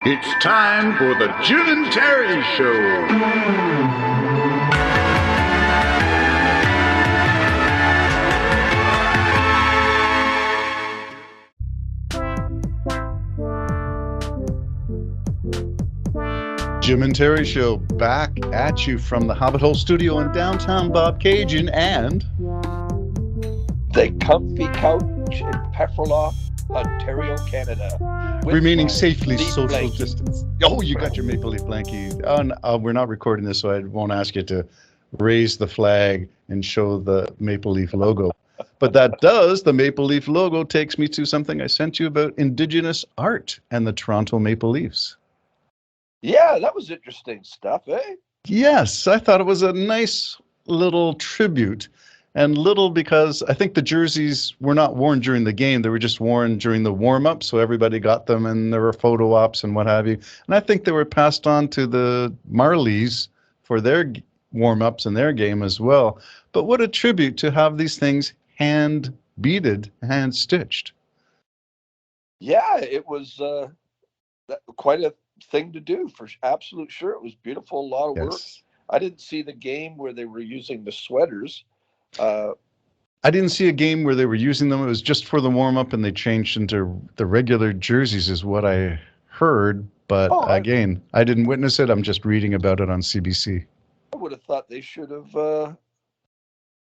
It's time for the Jim and Terry Show. Jim and Terry Show, back at you from the Hobbit Hole Studio in downtown Bobcaygeon and the comfy couch in Pefferlaw, Ontario, Canada. remaining safely leaf social blanket. distance. Oh, you got your Maple Leaf blankie. Oh, no, we're not recording this, so I won't ask you to raise the flag and show the Maple Leaf logo. But that does, the Maple Leaf logo takes me to something I sent you about Indigenous art and the Toronto Maple Leafs. Yeah, that was interesting stuff, eh? Yes, I thought it was a nice little tribute. And little because I think the jerseys were not worn during the game. They were just worn during the warm-up, so everybody got them, and there were photo ops and what have you. And I think they were passed on to the Marlies for their warm-ups and their game as well. But what a tribute to have these things hand-beaded, hand-stitched. Yeah, it was quite a thing to do, for absolute sure. It was beautiful, a lot of work. Yes. I didn't see the game where they were using the sweaters. I didn't see a game where they were using them. It was just for the warm-up, and they changed into the regular jerseys is what I heard. But again, I didn't witness it. I'm just reading about it on CBC. I would have thought they should have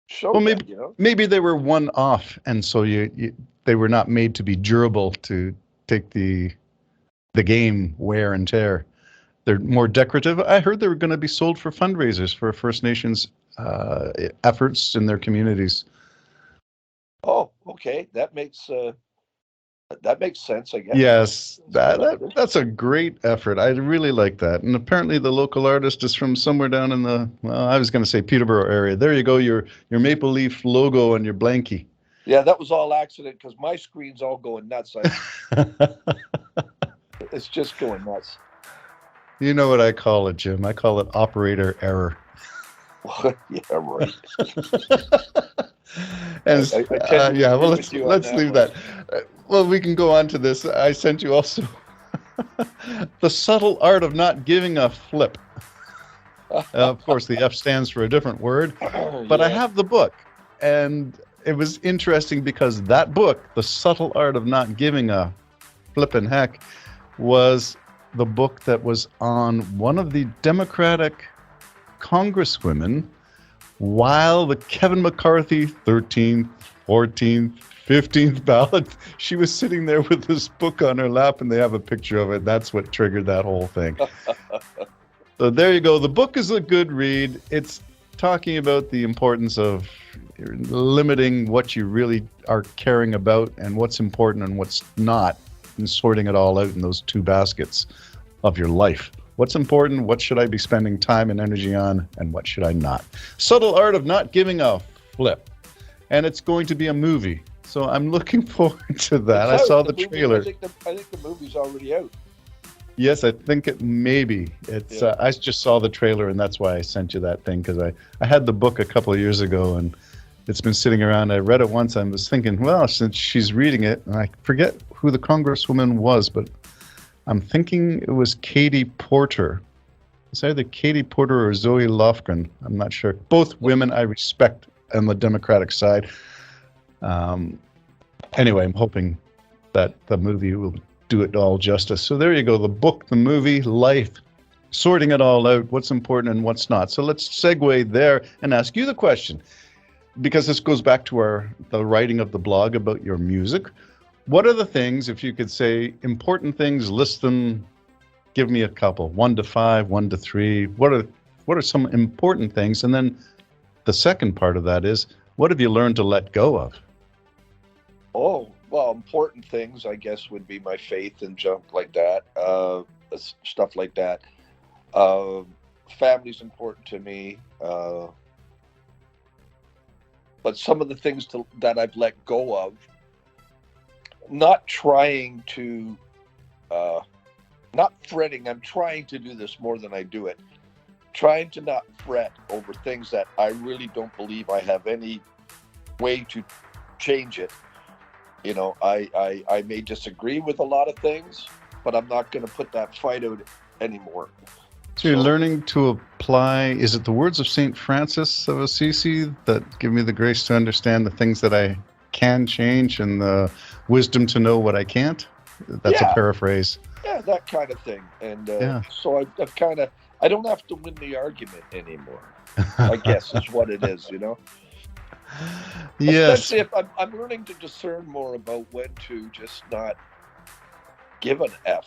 showed maybe, that, you know? Maybe they were one off, and so they were not made to be durable to take the game wear and tear. They're more decorative. I heard they were going to be sold for fundraisers for First Nations efforts in their communities. Oh, okay. That makes sense, I guess. Yes, that's a great effort. I really like that. And apparently the local artist is from somewhere down in the, well, I was going to say Peterborough area. There you go, your Maple Leaf logo on your blankie. Yeah, that was all accident because my screen's all going nuts. It's just going nuts. You know what I call it, Jim? I call it operator error. Yeah, right. And well, let's leave that. Well, we can go on to this. I sent you also The Subtle Art of Not Giving a Flip. Of course, the F stands for a different word, but Yeah. I have the book, and it was interesting because that book, The Subtle Art of Not Giving a Flippin' Heck, was the book that was on one of the Democratic congresswomen while the Kevin McCarthy 13th, 14th, 15th ballot, she was sitting there with this book on her lap, and they have a picture of it. That's what triggered that whole thing. So there you go. The book is a good read. It's talking about the importance of limiting what you really are caring about and what's important and what's not, and sorting it all out in those two baskets of your life. What's important? What should I be spending time and energy on? And what should I not? Subtle Art of Not Giving a Flip. And it's going to be a movie. So I'm looking forward to that. I saw the trailer. I think the movie's already out. Yes, I think it may be. It's. Yeah. I just saw the trailer, and that's why I sent you that thing, because I had the book a couple of years ago, and it's been sitting around. I read it once. I was thinking, well, since she's reading it, and I forget who the congresswoman was, but I'm thinking it was Katie Porter. It's either Katie Porter or Zoe Lofgren. I'm not sure. Both women I respect on the Democratic side. Anyway, I'm hoping that the movie will do it all justice. So there you go. The book, the movie, life, sorting it all out, what's important and what's not. So let's segue there and ask you the question, because this goes back to the writing of the blog about your music. What are the things, if you could say important things, list them, give me a couple, 1 to 5, 1 to 3. What are some important things? And then the second part of that is, what have you learned to let go of? Oh, well, important things, I guess, would be my faith and junk like that, stuff like that. Family's important to me. But some of the things that I've let go of, not trying to, not fretting. I'm trying to do this more than I do it. Trying to not fret over things that I really don't believe I have any way to change it. You know, I may disagree with a lot of things, but I'm not going to put that fight out anymore. So you're learning to apply, is it the words of St. Francis of Assisi that give me the grace to understand the things that I can change and the wisdom to know what I can't? That's a paraphrase. Yeah, that kind of thing. And so I've kind of, I don't have to win the argument anymore, I guess is what it is, you know? Yes. Especially if I'm learning to discern more about when to just not give an F.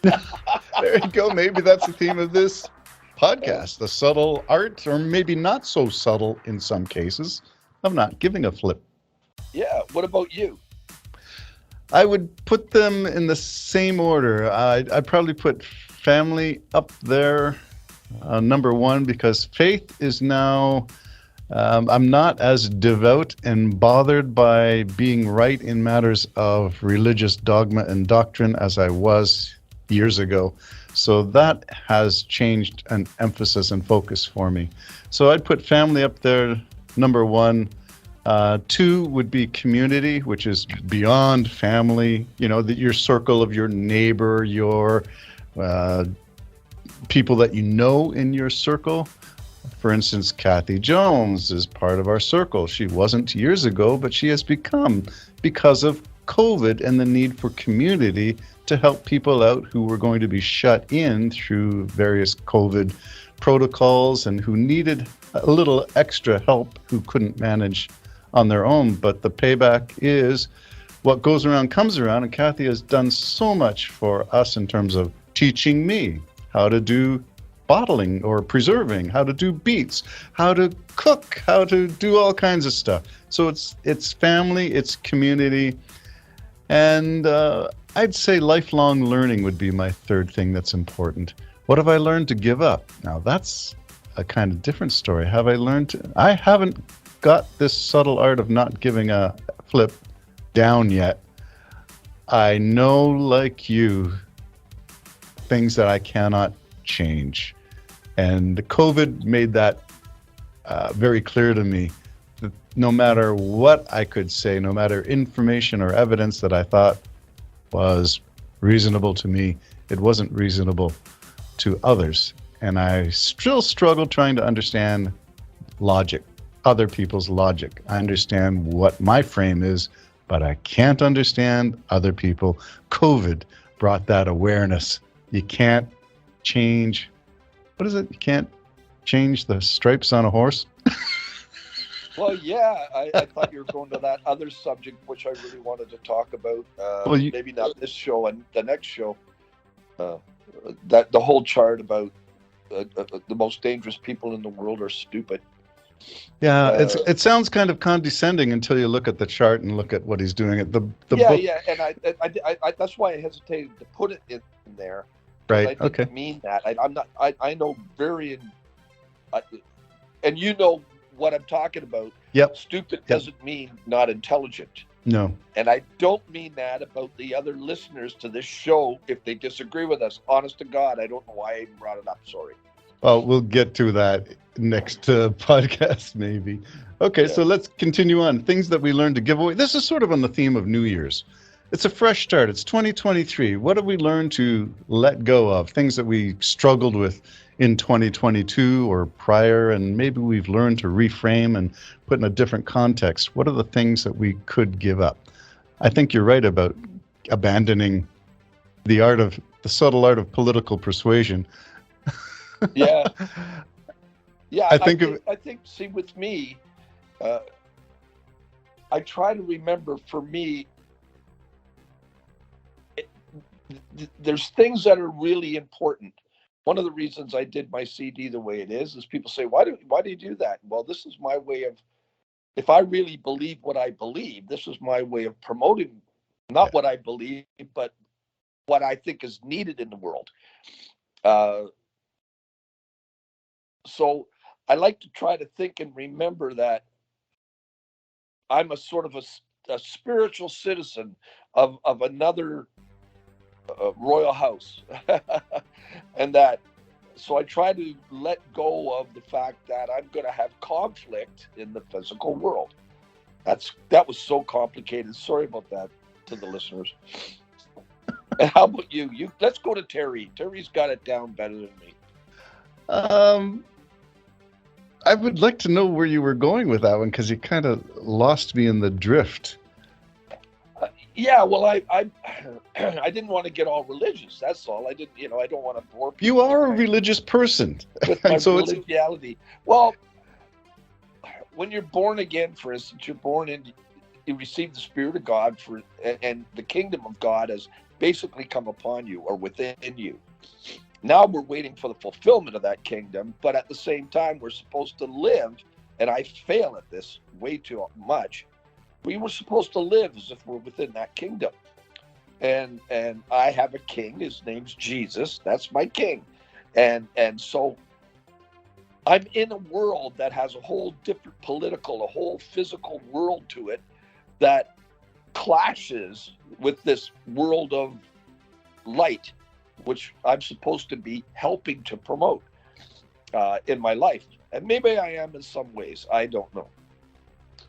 There you go. Maybe that's the theme of this podcast, the subtle art, or maybe not so subtle in some cases, of not giving a flip. Yeah. What about you? I would put them in the same order. I'd probably put family up there, number one, because faith is now, I'm not as devout and bothered by being right in matters of religious dogma and doctrine as I was years ago. So that has changed an emphasis and focus for me. So I'd put family up there, number one. Two would be community, which is beyond family, your circle of your neighbor, your people that you know in your circle. For instance, Kathy Jones is part of our circle. She wasn't years ago, but she has become because of COVID and the need for community to help people out who were going to be shut in through various COVID protocols and who needed a little extra help, who couldn't manage on their own. But the payback is what goes around comes around, and Kathy has done so much for us in terms of teaching me how to do bottling or preserving, how to do beets, how to cook, how to do all kinds of stuff. So it's family, it's community, and I'd say lifelong learning would be my third thing that's important. What have I learned to give up? Now that's a kind of different story. Have I learned to, I haven't got this subtle art of not giving a flip down yet. I know, like you, things that I cannot change. And COVID made that very clear to me, that no matter what I could say, no matter information or evidence that I thought was reasonable to me, it wasn't reasonable to others. And I still struggle trying to understand logic, other people's logic. I understand what my frame is, but I can't understand other people. COVID brought that awareness. You can't change, what is it? You can't change the stripes on a horse? Well, yeah, I thought you were going to that other subject, which I really wanted to talk about. Maybe not this show and the next show. That the whole chart about the most dangerous people in the world are stupid. Yeah, it sounds kind of condescending until you look at the chart and look at what he's doing. The book. Yeah, and I that's why I hesitated to put it in there. Right. I didn't mean that. I'm not. I know and you know what I'm talking about. Yep. Stupid doesn't mean not intelligent. No. And I don't mean that about the other listeners to this show if they disagree with us. Honest to God, I don't know why I even brought it up. Sorry. Well, we'll get to that next podcast, maybe. Okay, so let's continue on. Things that we learned to give away. This is sort of on the theme of New Year's. It's a fresh start. It's 2023. What have we learned to let go of? Things that we struggled with in 2022 or prior, and maybe we've learned to reframe and put in a different context. What are the things that we could give up? I think you're right about abandoning the subtle art of political persuasion. Yeah. I think see, with me, I try to remember, for me, there's things that are really important. One of the reasons I did my CD the way it is people say, why do you do that? Well, this is my way of, if I really believe what I believe, this is my way of promoting not what I believe, but what I think is needed in the world. So I like to try to think and remember that I'm a sort of a spiritual citizen of another royal house. And so I try to let go of the fact that I'm going to have conflict in the physical world. That was so complicated. Sorry about that to the listeners. And how about you? Let's go to Terry. Terry's got it down better than me. Um, I would like to know where you were going with that one because you kind of lost me in the drift. Yeah, well, I I didn't want to get all religious. That's all. I didn't, I don't want to bore people You are a religious person, with my so it's religiosity. Well, when you're born again, for instance, you're born in, you receive the Spirit of God and the kingdom of God has basically come upon you or within you. Now we're waiting for the fulfillment of that kingdom, but at the same time, we're supposed to live, and I fail at this way too much. We were supposed to live as if we're within that kingdom. And I have a king, his name's Jesus. That's my king. And so I'm in a world that has a whole different political, a whole physical world to it that clashes with this world of light, which I'm supposed to be helping to promote in my life. And maybe I am in some ways. I don't know.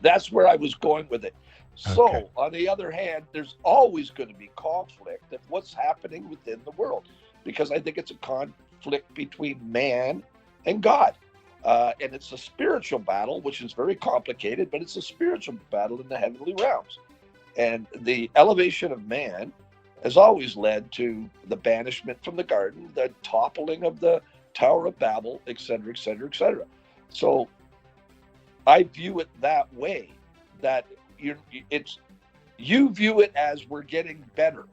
That's where I was going with it. So, Okay. on the other hand, there's always going to be conflict of what's happening within the world, because I think it's a conflict between man and God. And it's a spiritual battle, which is very complicated, but it's a spiritual battle in the heavenly realms. And the elevation of man has always led to the banishment from the garden, the toppling of the Tower of Babel, et cetera, et cetera, et cetera. So I view it that way, that you view it as we're getting better.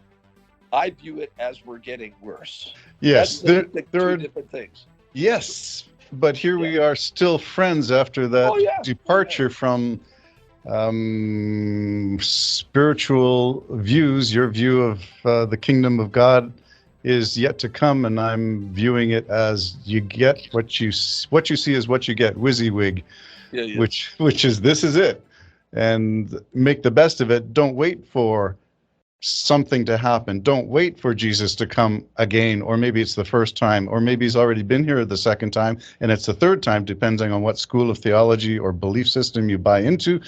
I view it as we're getting worse. yes, That's there two are different things. yes, but here we are still friends after that Oh, yeah. departure from spiritual views. Your view of the kingdom of God is yet to come, and I'm viewing it as you get what you see is what you get. WYSIWYG, Yeah. which is this is it, and make the best of it. Don't wait for something to happen. Don't wait for Jesus to come again, or maybe it's the first time, or maybe he's already been here the second time and it's the third time, depending on what school of theology or belief system you buy into.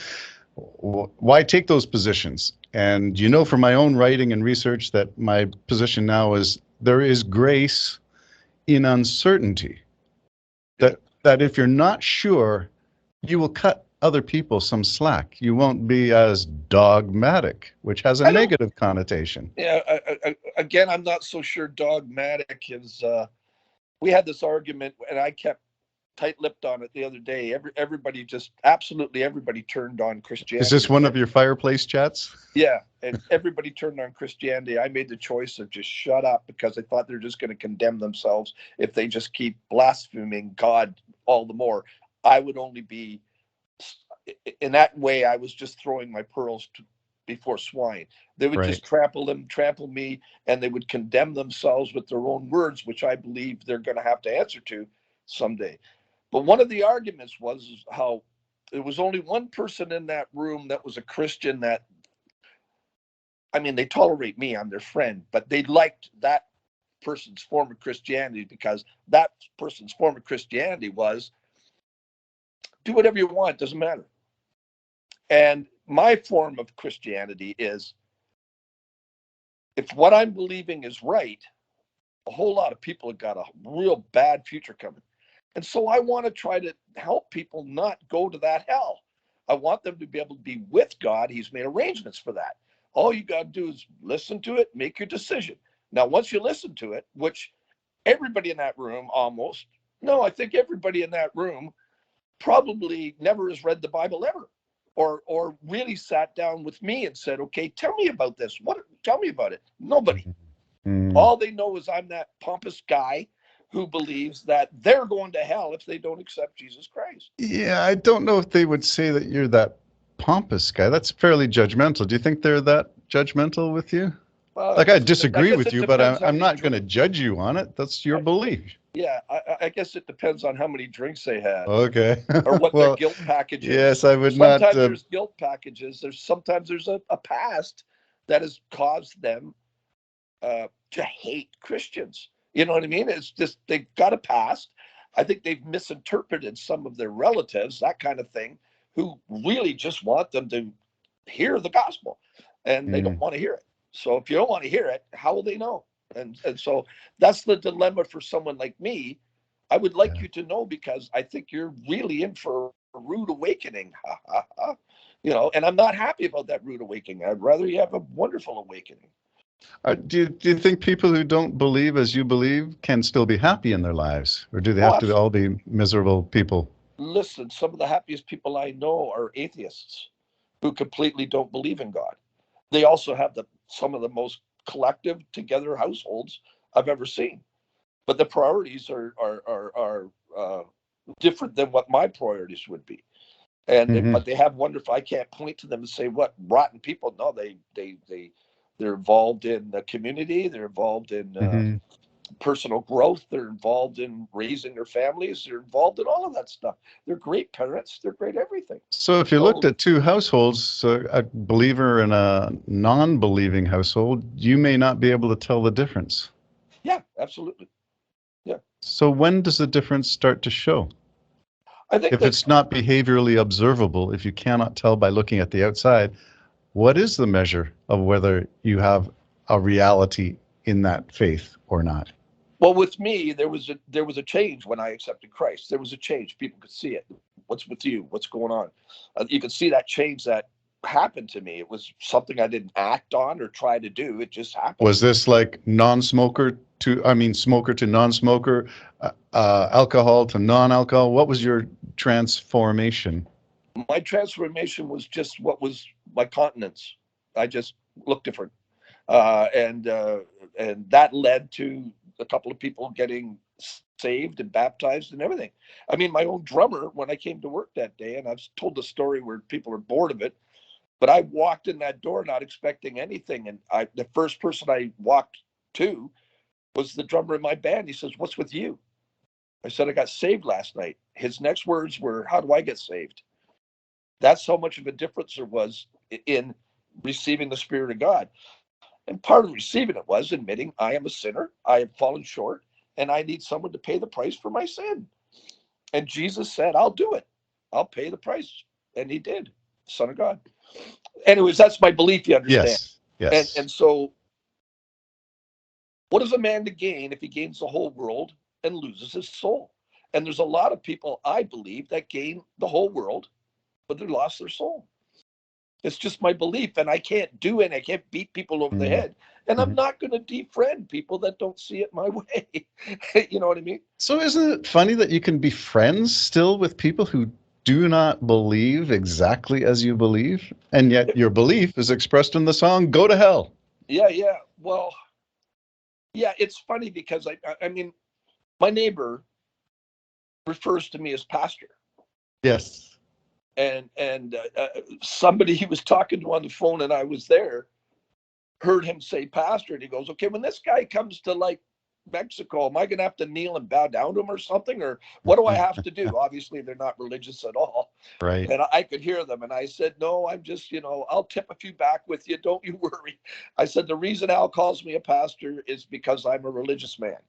Why take those positions? And from my own writing and research that my position now is there is grace in uncertainty. That if you're not sure, you will cut other people some slack. You won't be as dogmatic, which has a negative connotation. Yeah. Again, I'm not so sure dogmatic is. We had this argument, and I kept tight-lipped on it the other day. Absolutely everybody turned on Christianity. Is this one of your fireplace chats? Yeah, and everybody turned on Christianity. I made the choice of just shut up, because I thought they're just going to condemn themselves if they just keep blaspheming God all the more. I would only be, in that way, I was just throwing my pearls before swine. They would just trample me, and they would condemn themselves with their own words, which I believe they're going to have to answer to someday. But one of the arguments was how there was only one person in that room that was a Christian that, they tolerate me, I'm their friend, but they liked that person's form of Christianity, because that person's form of Christianity was do whatever you want, doesn't matter. And my form of Christianity is, if what I'm believing is right, a whole lot of people have got a real bad future coming. And so I want to try to help people not go to that hell. I want them to be able to be with God. He's made arrangements for that. All you got to do is listen to it, make your decision. Now, once you listen to it, which everybody in that room I think everybody in that room probably never has read the Bible ever, or really sat down with me and said, okay, tell me about this. Tell me about it. Nobody. All they know is I'm that pompous guy who believes that they're going to hell if they don't accept Jesus Christ. Yeah, I don't know if they would say that you're that pompous guy. That's fairly judgmental. Do you think they're that judgmental with you? I disagree with you, but I'm not going to judge you on it. That's your belief. Yeah, I guess it depends on how many drinks they had. Okay. Or what their guilt package is. Yes, I would sometimes not. There's guilt packages. Sometimes there's a past that has caused them to hate Christians. You know what I mean? It's just they've got a past. I think they've misinterpreted some of their relatives, that kind of thing, who really just want them to hear the gospel, and they don't want to hear it. So if you don't want to hear it, how will they know? And so that's the dilemma for someone like me. I would like Yeah. you to know, because I think you're really in for a rude awakening. You know, and I'm not happy about that rude awakening. I'd rather you have a wonderful awakening. Do you think people who don't believe as you believe can still be happy in their lives, or do they Oh, have to all be miserable people? listen, some of the happiest people I know are atheists who completely don't believe in God. They also have some of the most collective together households I've ever seen. But the priorities are different than what my priorities would be. Hmm. But they have wonderful. I can't point to them and say what rotten people. No, they're involved in the community. They're involved in Hmm. personal growth. They're involved in raising their families. They're involved in all of that stuff. They're great parents. They're great everything. So if you looked So at two households, a believer and a non-believing household, you may not be able to tell the difference. yeah, absolutely. Yeah, So when does the difference start to show? I think If that it's not behaviorally observable, if you cannot tell by looking at the outside, what is the measure of whether you have a reality in that faith or not? well, with me, there was a change when I accepted Christ. There was a change. People could see it. What's with you? What's going on? You could see that change that happened to me. It was something I didn't act on or try to do. It just happened. Was this like non-smoker to, I mean, smoker to non-smoker, alcohol to non-alcohol? What was your transformation? My transformation was just what was my continence. I just looked different, and that led to a couple of people getting saved and baptized and everything. I mean, my own drummer, when I came to work that day, and I've told the story where people are bored of it, but I walked in that door not expecting anything, and the first person I walked to was the drummer in my band. He says, "What's with you?" I said, "I got saved last night." His next words were, "How do I get saved?" That's how much of a difference there was in receiving the Spirit of God. And part of receiving it was admitting I am a sinner, I have fallen short, and I need someone to pay the price for my sin. And Jesus said, "I'll do it. I'll pay the price." And he did, Son of God. Anyways, that's my belief, you understand. Yes, And yes. and so what is a man to gain if he gains the whole world and loses his soul? And there's a lot of people, I believe, that gain the whole world, but they lost their soul. It's just my belief, and I can't do it. I can't beat people over the Mm-hmm. head, and I'm not going to defriend people that don't see it my way. You know what I mean? So isn't it funny that you can be friends still with people who do not believe exactly as you believe, and yet your belief is expressed in the song "Go to Hell"? Yeah, yeah. Well, yeah. It's funny because I mean, my neighbor refers to me as pastor, Yes. and somebody he was talking to on the phone, and I was there, heard him say pastor, and he goes, "Okay, when this guy comes to like Mexico, am I going to have to kneel and bow down to him or something, or what do I have to do?" Obviously, they're not religious at all, Right. and I could hear them, and I said, "No, I'm just, I'll tip a few back with you. Don't you worry." I said, "The reason Al calls me a pastor is because I'm a religious man,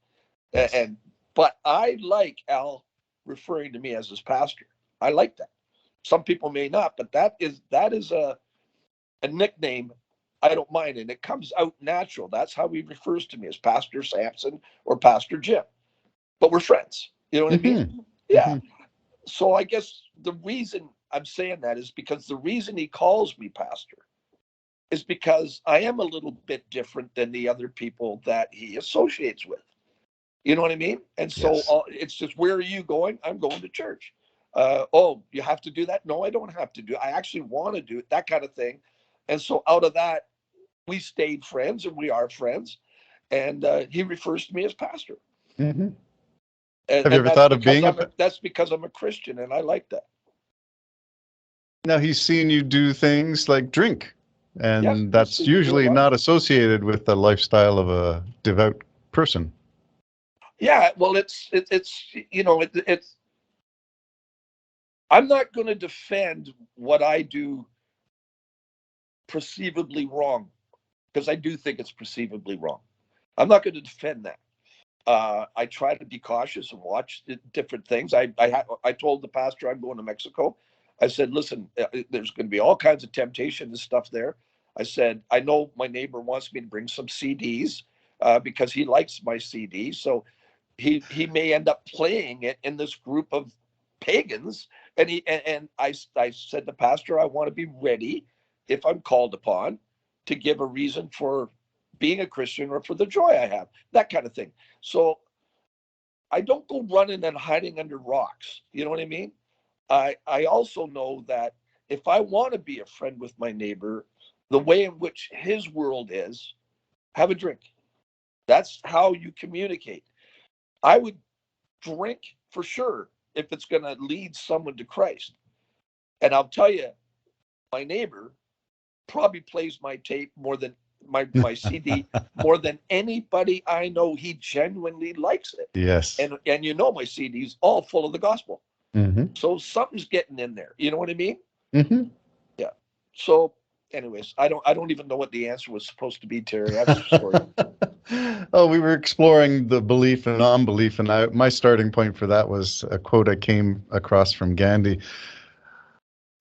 Yes. and but I like Al referring to me as his pastor. I like that. Some people may not, but that is a nickname I don't mind, and it comes out natural. That's how he refers to me, as Pastor Sampson or Pastor Jim. But we're friends. You know what I mean? Hmm. Yeah. Hmm. So I guess the reason I'm saying that is because the reason he calls me pastor is because I am a little bit different than the other people that he associates with. You know what I mean? And so Yes. it's just, where are you going? I'm going to church. Oh, you have to do that? No, I don't have to do it. I actually want to do it, that kind of thing. And so out of that, we stayed friends, and we are friends. And he refers to me as pastor, Hmm. and, Have you and ever that's thought of because being a? I'm a Christian, and I like that. Now he's seen you do things like drink, Yes, and he's that's seen me do a usually lot of not things. associated with the lifestyle of a devout person. Yeah, well, it's it's. I'm not going to defend what I do perceivably wrong, because I do think it's perceivably wrong. I'm not going to defend that. I try to be cautious and watch different things. I told the pastor I'm going to Mexico. I said, "Listen, there's going to be all kinds of temptation and stuff there. I said, I know my neighbor wants me to bring some CDs because he likes my CDs. So he may end up playing it in this group of pagans. And I said to Pastor, I want to be ready if I'm called upon to give a reason for being a Christian or for the joy I have, that kind of thing. So I don't go running and hiding under rocks. You know what I mean? I also know that if I want to be a friend with my neighbor, the way in which his world is, have a drink. That's how you communicate. I would drink for sure if it's going to lead someone to Christ. And I'll tell you, my neighbor probably plays my tape more than my CD more than anybody I know. He genuinely likes it. Yes. And you know my CD's all full of the gospel. Mm-hmm. So something's getting in there. You know what I mean? Mm-hmm. Yeah. So anyways, I don't even know what the answer was supposed to be, Terry. I'm sorry. Oh, we were exploring the belief and non-belief, and my starting point for that was a quote I came across from Gandhi.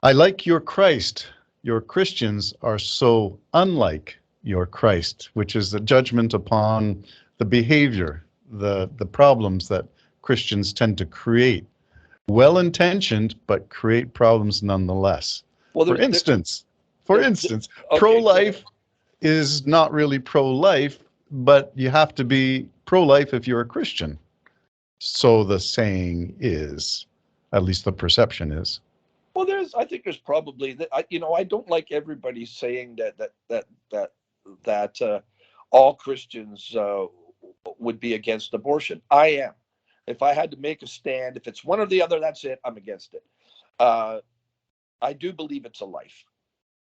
I like your Christ. Your Christians are so unlike your Christ, which is the judgment upon the behavior, the problems that Christians tend to create. Well-intentioned, but create problems nonetheless. Well, For instance, okay, pro-life is not really pro-life, but you have to be pro-life if you're a Christian. So the saying is, at least the perception is. Well, I think there's probably that. I don't like everybody saying that all Christians would be against abortion. I am. If I had to make a stand, if it's one or the other, that's it. I'm against it. I do believe it's a life.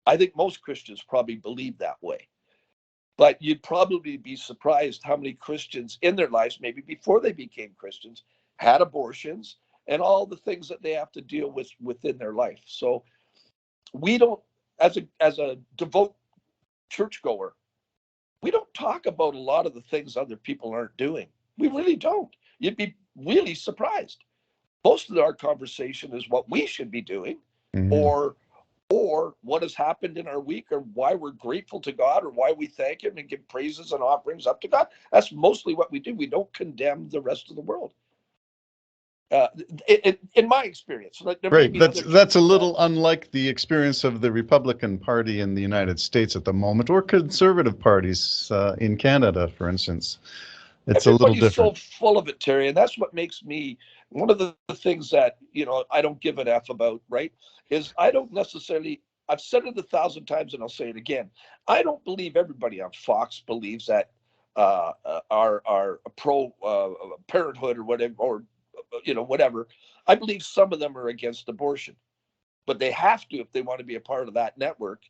I think most Christians probably believe that way. But you'd probably be surprised how many Christians in their lives, maybe before they became Christians, had abortions and all the things that they have to deal with within their life. So we don't, as a devout churchgoer, we don't talk about a lot of the things other people aren't doing. We really don't. You'd be really surprised. Most of our conversation is what we should be doing, Mm-hmm. or what has happened in our week, or why we're grateful to God, or why we thank him and give praises and offerings up to God. That's mostly what we do. We don't condemn the rest of the world. In my experience, Right. That's a little unlike the experience of the Republican Party in the United States at the moment, or conservative parties in Canada, for instance. It's a little different. So full of it, Terry, and that's what makes me one of the things that I don't give an F about. Right? Is I don't necessarily. I've said it 1,000 times, and I'll say it again. I don't believe everybody on Fox believes that are pro parenthood or whatever, or whatever. I believe some of them are against abortion, but they have to, if they want to be a part of that network,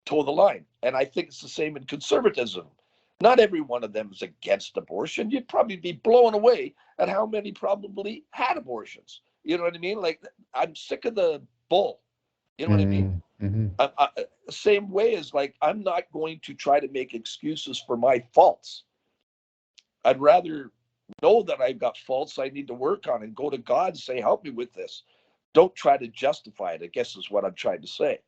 toe the line. And I think it's the same in conservatism. Not every one of them is against abortion. You'd probably be blown away at how many probably had abortions. You know what I mean? Like, I'm sick of the bull. You know what I mean? Mm-hmm. Same way as, like, I'm not going to try to make excuses for my faults. I'd rather know that I've got faults I need to work on and go to God and say, help me with this. Don't try to justify it, I guess is what I'm trying to say.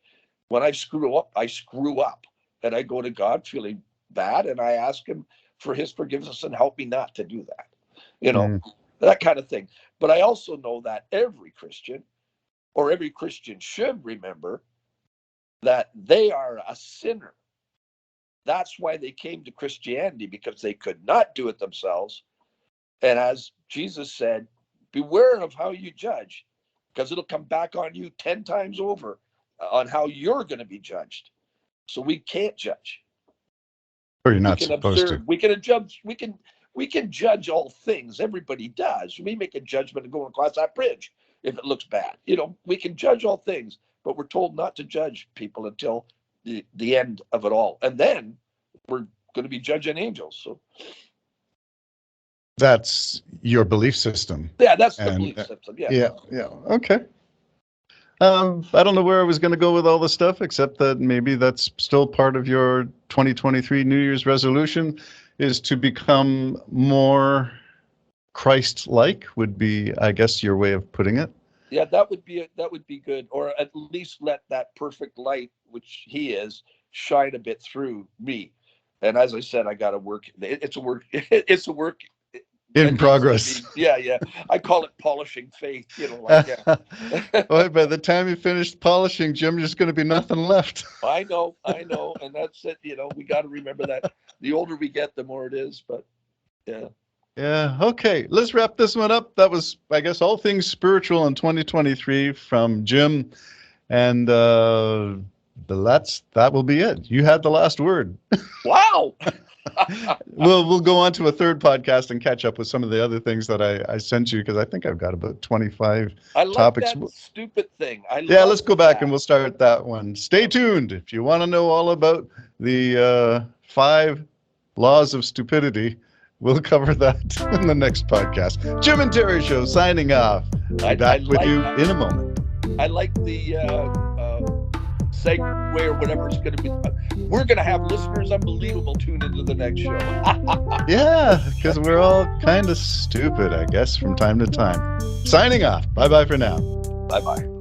When I screw up, I screw up. And I go to God feeling bad, and I ask him for his forgiveness and help me not to do that. That kind of thing. But I also know that every Christian should remember that they are a sinner. That's why they came to Christianity, because they could not do it themselves. And as Jesus said, beware of how you judge, because it'll come back on you 10 times over on how you're going to be judged. So we can't judge. Or you're not supposed to. We can judge. We can judge all things. Everybody does. We make a judgment and go across that bridge if it looks bad. We can judge all things, but we're told not to judge people until the end of it all, and then we're going to be judging angels. So that's your belief system. Yeah, that's the belief system. Yeah. Okay. I don't know where I was going to go with all this stuff, except that maybe that's still part of your 2023 New Year's resolution, is to become more Christ-like, would be, I guess, your way of putting it. Yeah, that would be good, or at least let that perfect light, which he is, shine a bit through me. And as I said, I got to work. It's a work. It's a work In progress. Yeah. I call it polishing faith. Well, by the time you finish polishing, Jim, there's going to be nothing left. I know, and that's it. We got to remember that. The older we get, the more it is. But yeah. Yeah. Okay. Let's wrap this one up. That was, I guess, all things spiritual in 2023 from Jim, and that will be it. You had the last word. Wow. We'll go on to a third podcast and catch up with some of the other things that I sent you, because I think I've got about 25 topics. That stupid thing. Let's go back and we'll start that one. Stay tuned if you want to know all about the 5 laws of stupidity. We'll cover that in the next podcast. Jim and Terry Show signing off. I'll be back with you in a moment. I like the segue or whatever it's going to be. We're going to have listeners unbelievable tune into the next show. Yeah, because we're all kind of stupid, I guess, from time to time. Signing off. Bye-bye for now. Bye-bye.